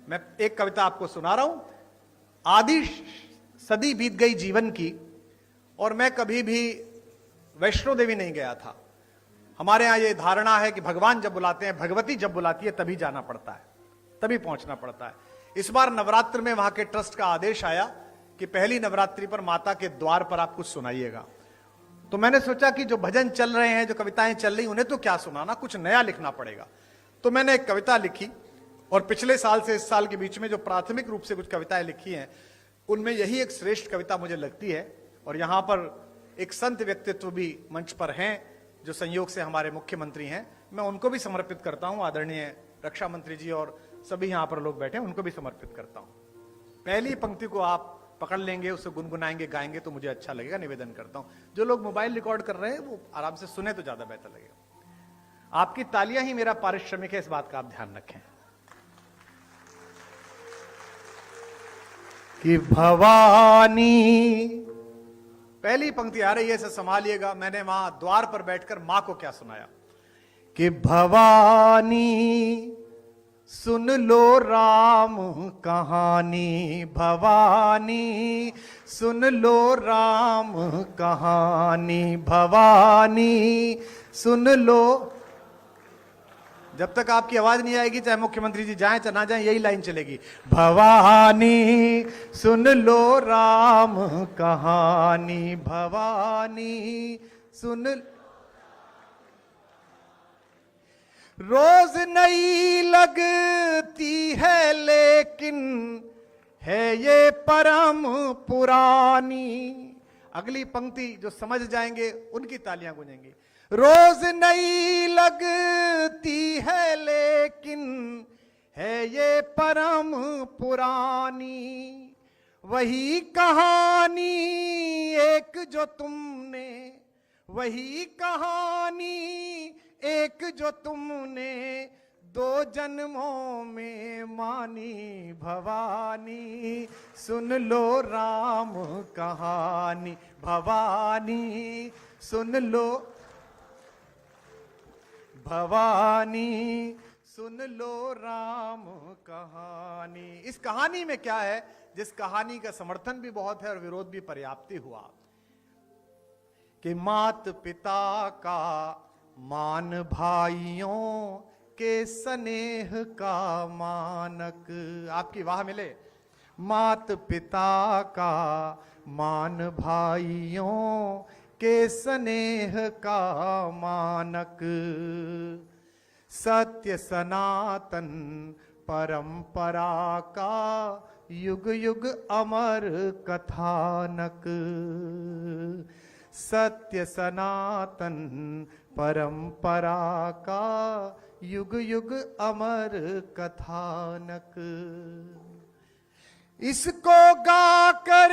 मैं एक कविता आपको सुना रहा हूं। आधी सदी बीत गई जीवन की और मैं कभी भी वैष्णो देवी नहीं गया था। हमारे यहां यह धारणा है कि भगवान जब बुलाते हैं, भगवती जब बुलाती है तभी जाना पड़ता है, तभी पहुंचना पड़ता है। इस बार नवरात्र में वहां के ट्रस्ट का आदेश आया कि पहली नवरात्रि पर माता के द्वार पर आप कुछ सुनाइएगा। तो मैंने सोचा कि जो भजन चल रहे हैं, जो कविताएं चल रही, उन्हें तो क्या सुनाना, कुछ नया लिखना पड़ेगा। तो मैंने एक कविता लिखी और पिछले साल से इस साल के बीच में जो प्राथमिक रूप से कुछ कविताएं लिखी हैं, उनमें यही एक श्रेष्ठ कविता मुझे लगती है। और यहां पर एक संत व्यक्तित्व भी मंच पर हैं जो संयोग से हमारे मुख्यमंत्री हैं, मैं उनको भी समर्पित करता हूं। आदरणीय रक्षा मंत्री जी और सभी यहां पर लोग बैठे हैं, उनको भी समर्पित करता हूं। पहली पंक्ति को आप पकड़ लेंगे, उसे गुनगुनाएंगे, गाएंगे तो मुझे अच्छा लगेगा। निवेदन करता हूं जो लोग मोबाइल रिकॉर्ड कर रहे हैं वो आराम से सुने तो ज्यादा बेहतर लगेगा। आपकी तालियां ही मेरा पारिश्रमिक है, इस बात का आप ध्यान रखें। कि भवानी, पहली पंक्ति आ रही है, इसे संभालिएगा। मैंने वहां द्वार पर बैठकर मां को क्या सुनाया कि भवानी सुन लो राम कहानी, भवानी सुन लो राम कहानी, भवानी सुन लो। जब तक आपकी आवाज नहीं आएगी, चाहे मुख्यमंत्री जी जाएं चाहे ना जाएं, यही लाइन चलेगी। भवानी सुन लो राम कहानी, भवानी सुन। रोज नई लगती है लेकिन है ये परम पुरानी। अगली पंक्ति जो समझ जाएंगे उनकी तालियां गूंजेंगी। रोज नई लगती है लेकिन है ये परम पुरानी। वही कहानी एक जो तुमने, वही कहानी एक जो तुमने दो जन्मों में मानी। भवानी सुन लो राम कहानी, भवानी सुन लो, भवानी सुन लो राम कहानी। इस कहानी में क्या है, जिस कहानी का समर्थन भी बहुत है और विरोध भी पर्याप्त ही हुआ, कि मात पिता का मान भाइयों के स्नेह का मानक। आपकी वाह मिले। मात पिता का मान भाइयों के स्नेह का मानक। सत्य सनातन परंपरा का युग युग अमर कथानक। सत्य सनातन परंपरा का युग युग अमर कथानक। इसको गाकर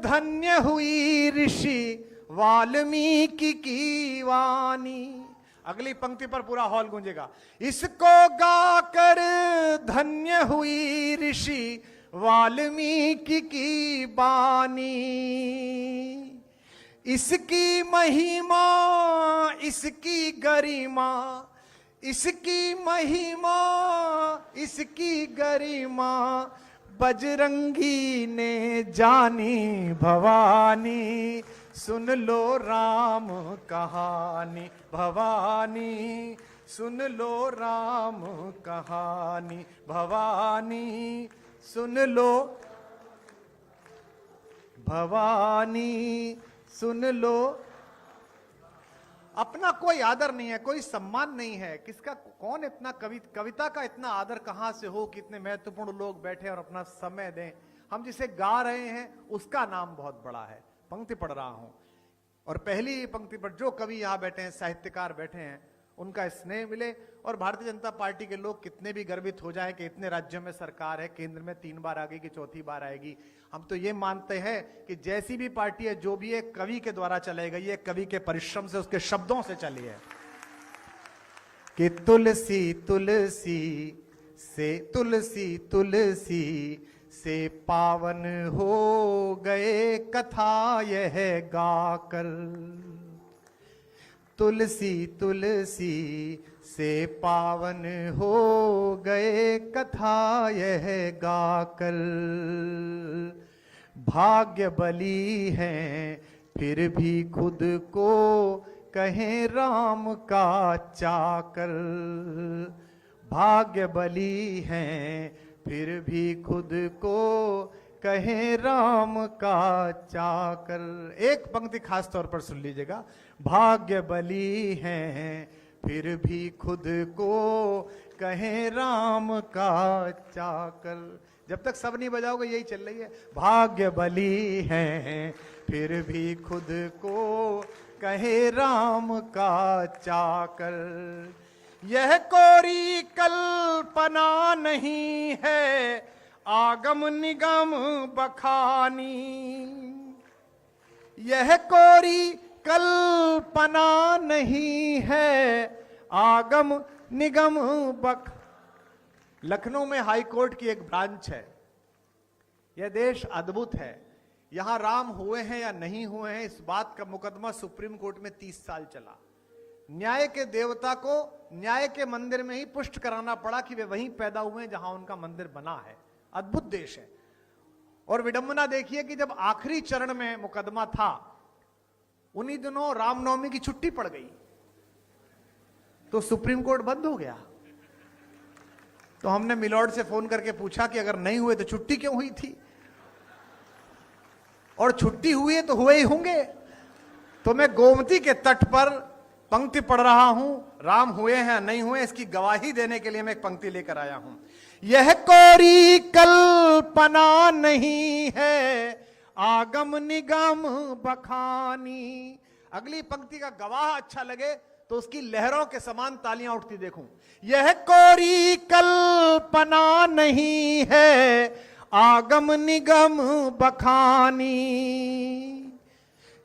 धन्य हुई ऋषि वाल्मीकि की वाणी। अगली पंक्ति पर पूरा हॉल गूंजेगा। इसको गाकर धन्य हुई ऋषि वाल्मीकि की वाणी। इसकी महिमा, इसकी गरिमा, इसकी महिमा, इसकी गरिमा बजरंगी ने जानी। भवानी सुन लो राम कहानी, भवानी सुन लो राम कहानी, भवानी सुन लो, भवानी सुन लो। अपना कोई आदर नहीं है, कोई सम्मान नहीं है। किसका, कौन इतना कविता का इतना आदर कहां से हो कि इतने महत्वपूर्ण लोग बैठे और अपना समय दें। हम जिसे गा रहे हैं उसका नाम बहुत बड़ा है। पंक्ति पढ़ रहा हूं और पहली पंक्ति पर जो कवि यहां बैठे हैं, साहित्यकार बैठे हैं, उनका स्नेह मिले। और भारतीय जनता पार्टी के लोग कितने भी गर्वित हो जाए कि इतने राज्यों में सरकार है, केंद्र में 3 बार आ गई कि चौथी बार आएगी, हम तो ये मानते हैं कि जैसी भी पार्टी है, जो भी एक कवि के द्वारा चलाई गई है, कवि के परिश्रम से, उसके शब्दों से चली है। कि तुलसी तुलसी से, तुलसी तुलसी से पावन हो गए कथा यह गाकर। तुलसी तुलसी से पावन हो गए कथा यह गाकर। भाग्य बली हैं फिर भी खुद को कहें राम का चाकर। भाग्य बली हैं फिर भी खुद को कहें राम का चाकर। एक पंक्ति खास तौर पर सुन लीजिएगा। भाग्य बली हैं फिर भी खुद को कहें राम का चाकर। जब तक सब नहीं बजाओगे यही चल रही है। भाग्य बली हैं फिर भी खुद को कहे राम का चाकर। यह कोरी कल्पना नहीं है आगम निगम बखानी। यह कोरी कल्पना नहीं है आगम निगम बख। लखनऊ में हाई कोर्ट की एक ब्रांच है। यह देश अद्भुत है। यहां राम हुए हैं या नहीं हुए हैं इस बात का मुकदमा सुप्रीम कोर्ट में 30 साल चला। न्याय के देवता को न्याय के मंदिर में ही पुष्ट कराना पड़ा कि वे वहीं पैदा हुए जहां उनका मंदिर बना है। अद्भुत देश है। और विडंबना देखिए कि जब आखिरी चरण में मुकदमा था उन्हीं दिनों रामनवमी की छुट्टी पड़ गई तो सुप्रीम कोर्ट बंद हो गया। तो हमने मिलॉर्ड से फोन करके पूछा कि अगर नहीं हुए तो छुट्टी क्यों हुई थी, और छुट्टी हुई है तो हुए ही होंगे। तो मैं गोमती के तट पर पंक्ति पढ़ रहा हूं। राम हुए हैं नहीं हुए इसकी गवाही देने के लिए मैं एक पंक्ति लेकर आया हूं। यह कोरी कल्पना नहीं है आगम निगम बखानी। अगली पंक्ति का गवाह अच्छा लगे तो उसकी लहरों के समान तालियां उठती देखूं। यह कोरी कल्पना नहीं है आगम निगम बखानी।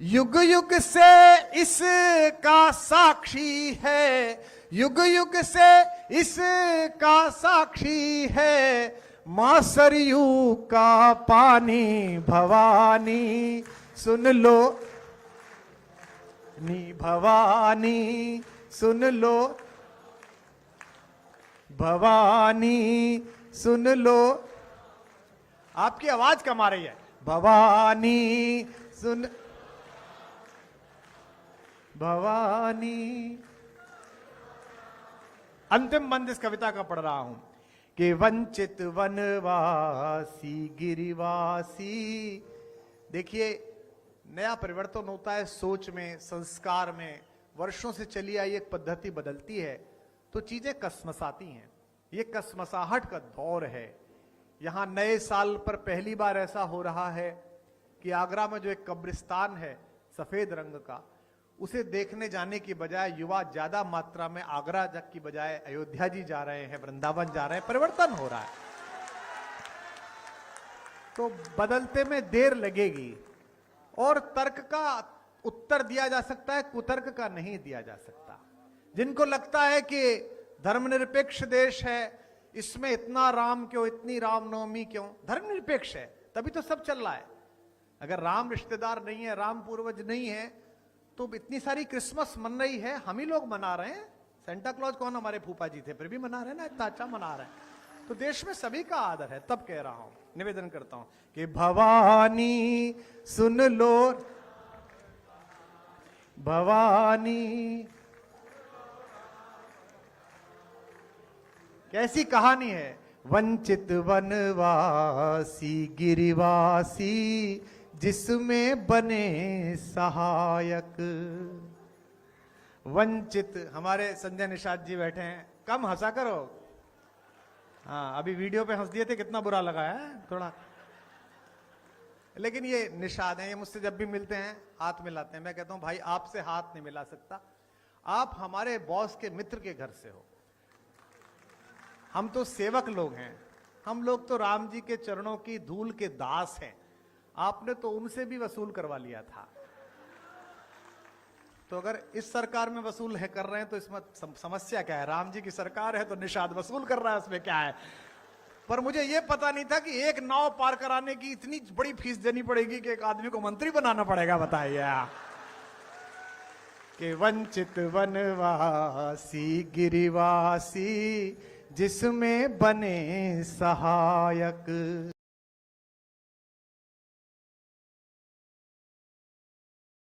युग युग से इसका साक्षी है, युग युग से इसका साक्षी है मां सरयू का पानी भवानी। सुन लो नी भवानी, सुन लो भवानी, सुन लो। आपकी आवाज कम आ रही है। भवानी सुन भवानी। अंतिम बंद इस कविता का पढ़ रहा हूं कि वंचित वनवासी गिरिवासी। देखिए नया परिवर्तन होता है सोच में, संस्कार में। वर्षों से चली आई एक पद्धति बदलती है तो चीजें कसमसाती हैं। ये कसमसाहट का दौर है। यहां नए साल पर पहली बार ऐसा हो रहा है कि आगरा में जो एक कब्रिस्तान है सफेद रंग का, उसे देखने जाने की बजाय युवा ज्यादा मात्रा में आगरा की बजाय अयोध्या जी जा रहे हैं, वृंदावन जा रहे हैं। परिवर्तन हो रहा है। तो बदलते में देर लगेगी और तर्क का उत्तर दिया जा सकता है, कुतर्क का नहीं दिया जा सकता। जिनको लगता है कि धर्मनिरपेक्ष देश है, इसमें इतना राम क्यों, इतनी रामनवमी क्यों, धर्मनिरपेक्ष है तभी तो सब चल रहा है। अगर राम रिश्तेदार नहीं है, राम पूर्वज नहीं है, तो इतनी सारी क्रिसमस मन रही है, हम ही लोग मना रहे हैं। सेंटा क्लॉज कौन हमारे फूफा जी थे, फिर भी मना रहे हैं ना, इतना अच्छा मना रहे हैं। तो देश में सभी का आदर है। तब कह रहा हूं, निवेदन करता हूं कि भवानी सुन लो, भवानी। कैसी कहानी है। वंचित वनवासी गिरिवासी जिसमें बने सहायक। वंचित, हमारे संजय निषाद जी बैठे हैं, कम हंसा करो। हाँ अभी वीडियो पे हंस दिए थे, कितना बुरा लगा है थोड़ा। लेकिन ये निषाद हैं, ये मुझसे जब भी मिलते हैं हाथ मिलाते हैं। मैं कहता हूं भाई आपसे हाथ नहीं मिला सकता, आप हमारे बॉस के मित्र के घर से हो। हम तो सेवक लोग हैं, हम लोग तो राम जी के चरणों की धूल के दास हैं। आपने तो उनसे भी वसूल करवा लिया था। तो अगर इस सरकार में वसूल है कर रहे हैं तो इसमें समस्या क्या है। राम जी की सरकार है तो निषाद वसूल कर रहा है, उसमें क्या है। पर मुझे यह पता नहीं था कि एक नाव पार कराने की इतनी बड़ी फीस देनी पड़ेगी कि एक आदमी को मंत्री बनाना पड़ेगा। बताइए के वंचित वनवासी गिरिवासी जिसमें बने सहायक।